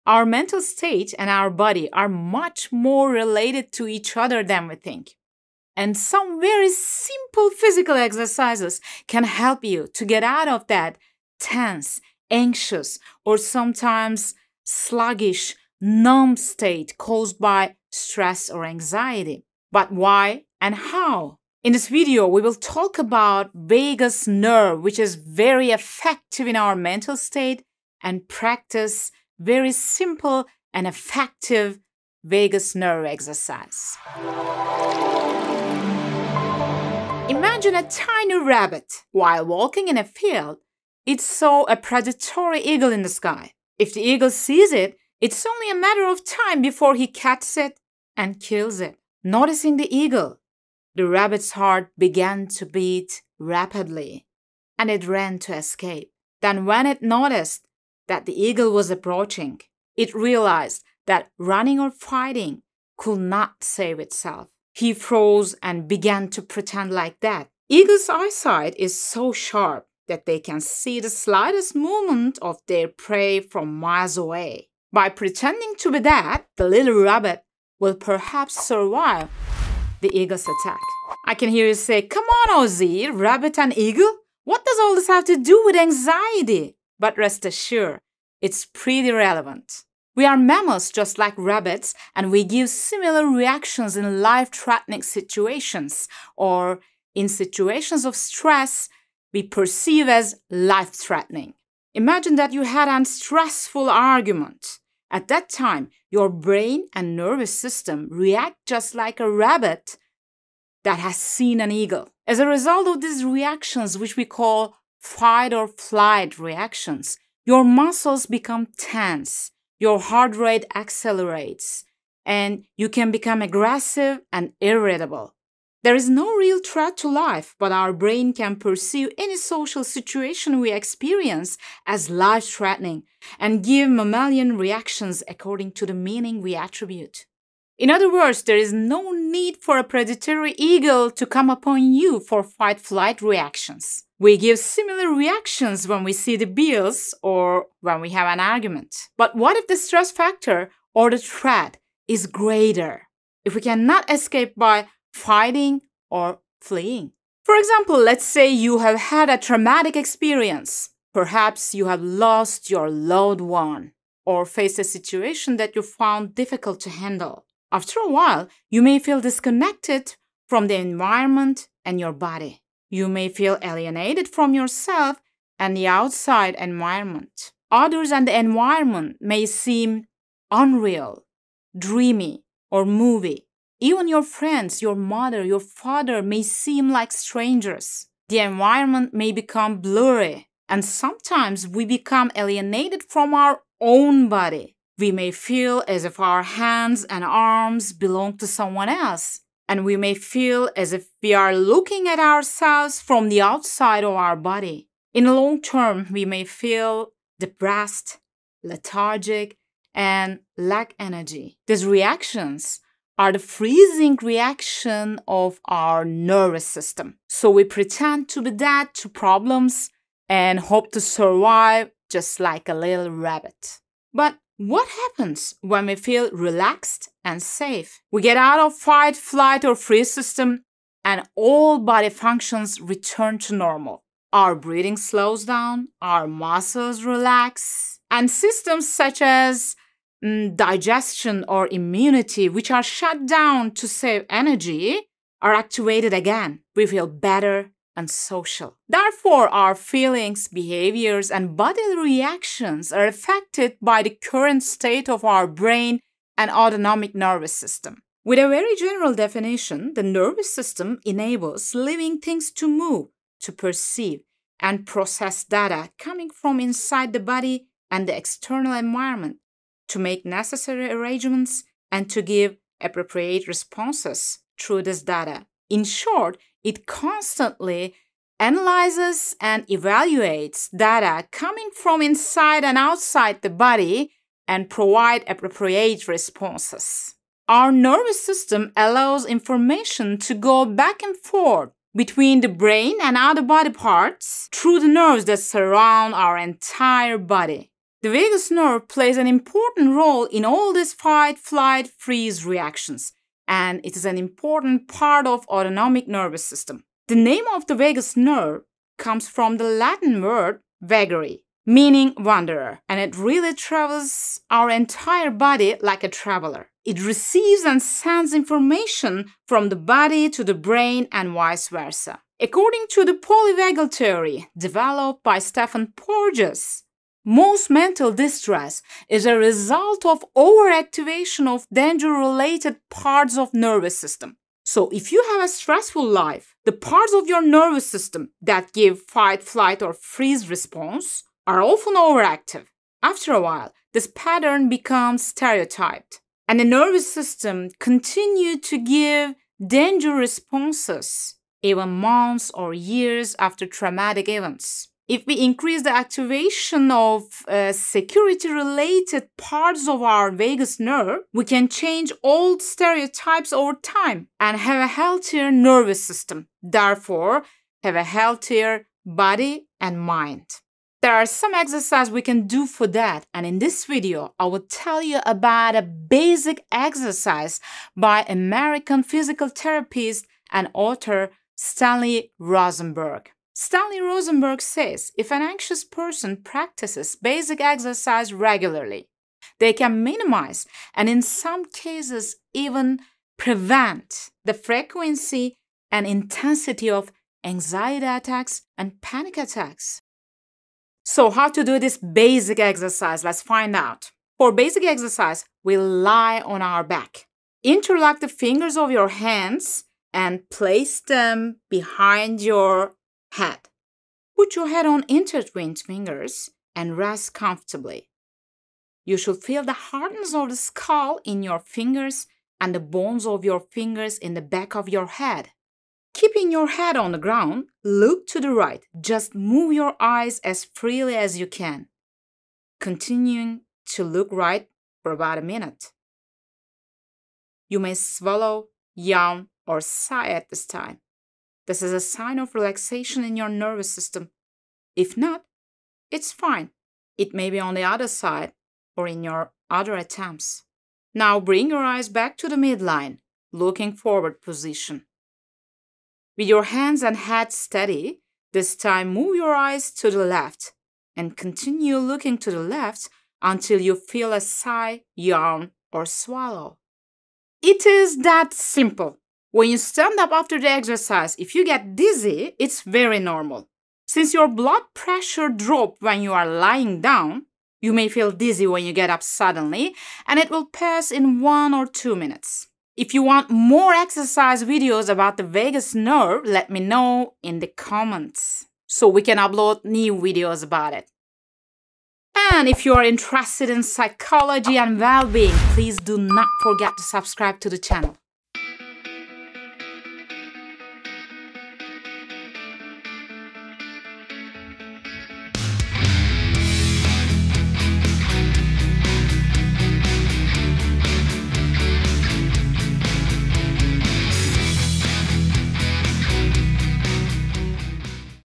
Our mental state and our body are much more related to each other than we think. And some very simple physical exercises can help you to get out of that tense, anxious, or sometimes sluggish, numb state caused by stress or anxiety. But why and how? In this video, we will talk about vagus nerve, which is very effective in our mental state, and practice very simple and effective vagus nerve exercise. Imagine a tiny rabbit. While walking in a field, it saw a predatory eagle in the sky. If the eagle sees it, it's only a matter of time before he catches it and kills it. Noticing the eagle, the rabbit's heart began to beat rapidly, and it ran to escape. Then when it noticed that the eagle was approaching, it realized that running or fighting could not save itself. He froze and began to pretend like that. Eagles' eyesight is so sharp that they can see the slightest movement of their prey from miles away. By pretending to be that, the little rabbit will perhaps survive the eagle's attack. I can hear you say, "Come on, Ozzy, rabbit and eagle? What does all this have to do with anxiety?" But rest assured, it's pretty relevant. We are mammals just like rabbits, and we give similar reactions in life-threatening situations, or in situations of stress we perceive as life-threatening. Imagine that you had a stressful argument. At that time, your brain and nervous system react just like a rabbit that has seen an eagle. As a result of these reactions, which we call fight or flight reactions, your muscles become tense, your heart rate accelerates, and you can become aggressive and irritable. There is no real threat to life, but our brain can perceive any social situation we experience as life-threatening and give mammalian reactions according to the meaning we attribute. In other words, there is no need for a predatory eagle to come upon you for fight-flight reactions. We give similar reactions when we see the bills or when we have an argument. But what if the stress factor or the threat is greater? If we cannot escape by fighting or fleeing. For example, let's say you have had a traumatic experience. Perhaps you have lost your loved one or faced a situation that you found difficult to handle. After a while, you may feel disconnected from the environment and your body. You may feel alienated from yourself and the outside environment. Others and the environment may seem unreal, dreamy, or movie. Even your friends, your mother, your father may seem like strangers. The environment may become blurry, and sometimes we become alienated from our own body. We may feel as if our hands and arms belong to someone else, and we may feel as if we are looking at ourselves from the outside of our body. In the long term, we may feel depressed, lethargic, and lack energy. These reactions are the freezing reaction of our nervous system. So we pretend to be dead to problems and hope to survive just like a little rabbit. But what happens when we feel relaxed and safe? We get out of fight, flight, or freeze system, and all body functions return to normal. Our breathing slows down, our muscles relax, and systems such as digestion or immunity, which are shut down to save energy, are activated again. We feel better and social. Therefore, our feelings, behaviors, and bodily reactions are affected by the current state of our brain and autonomic nervous system. With a very general definition, the nervous system enables living things to move, to perceive, and process data coming from inside the body and the external environment, to make necessary arrangements and to give appropriate responses through this data. In short, it constantly analyzes and evaluates data coming from inside and outside the body and provide appropriate responses. Our nervous system allows information to go back and forth between the brain and other body parts through the nerves that surround our entire body. The vagus nerve plays an important role in all these fight, flight, freeze reactions, and it is an important part of autonomic nervous system. The name of the vagus nerve comes from the Latin word vagare, meaning wanderer, and it really travels our entire body like a traveler. It receives and sends information from the body to the brain and vice versa. According to the polyvagal theory developed by Tokgöz, most mental distress is a result of overactivation of danger-related parts of nervous system. So if you have a stressful life, the parts of your nervous system that give fight, flight, or freeze response are often overactive. After a while, this pattern becomes stereotyped, and the nervous system continues to give danger responses even months or years after traumatic events. If we increase the activation of security-related parts of our vagus nerve, we can change old stereotypes over time and have a healthier nervous system. Therefore, have a healthier body and mind. There are some exercises we can do for that, and in this video, I will tell you about a basic exercise by American physical therapist and author Stanley Rosenberg. Stanley Rosenberg says if an anxious person practices basic exercise regularly, they can minimize and in some cases even prevent the frequency and intensity of anxiety attacks and panic attacks. So how to do this basic exercise? Let's find out. For basic exercise, we lie on our back. Interlock the fingers of your hands and place them behind your head. Put your head on intertwined fingers and rest comfortably. You should feel the hardness of the skull in your fingers and the bones of your fingers in the back of your head. Keeping your head on the ground, look to the right. Just move your eyes as freely as you can. Continuing to look right for about a minute. You may swallow, yawn, or sigh at this time. This is a sign of relaxation in your nervous system. If not, it's fine. It may be on the other side or in your other attempts. Now bring your eyes back to the midline, looking forward position. With your hands and head steady, this time move your eyes to the left and continue looking to the left until you feel a sigh, yawn, or swallow. It is that simple. When you stand up after the exercise, if you get dizzy, it's very normal. Since your blood pressure drops when you are lying down, you may feel dizzy when you get up suddenly, and it will pass in 1 or 2 minutes. If you want more exercise videos about the vagus nerve, let me know in the comments so we can upload new videos about it. And if you are interested in psychology and well-being, please do not forget to subscribe to the channel.